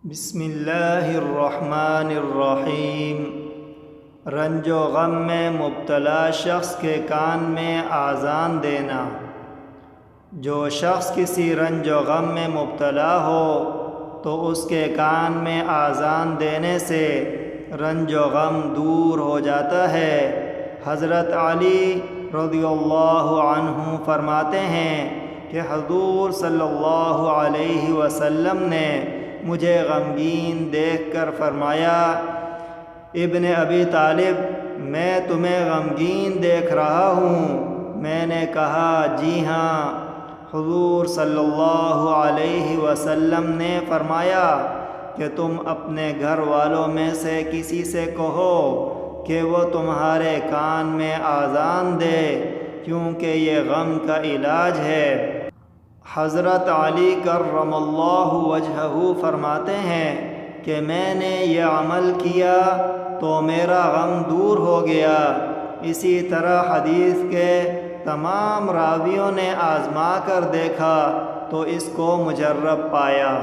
بسم اللہ الرحمن الرحیم۔ رنج و غم میں مبتلا شخص کے کان میں آذان دینا۔ جو شخص کسی رنج و غم میں مبتلا ہو تو اس کے کان میں آذان دینے سے رنج و غم دور ہو جاتا ہے۔ حضرت علی رضی اللہ عنہ فرماتے ہیں کہ حضور صلی اللہ علیہ وسلم نے مجھے غمگین دیکھ کر فرمایا، ابن ابی طالب، میں تمہیں غمگین دیکھ رہا ہوں۔ میں نے کہا، جی ہاں۔ حضور صلی اللہ علیہ وسلم نے فرمایا کہ تم اپنے گھر والوں میں سے کسی سے کہو کہ وہ تمہارے کان میں آذان دے، کیونکہ یہ غم کا علاج ہے۔ حضرت علی کرم اللہ وجہہ فرماتے ہیں کہ میں نے یہ عمل کیا تو میرا غم دور ہو گیا۔ اسی طرح حدیث کے تمام راویوں نے آزما کر دیکھا تو اس کو مجرب پایا۔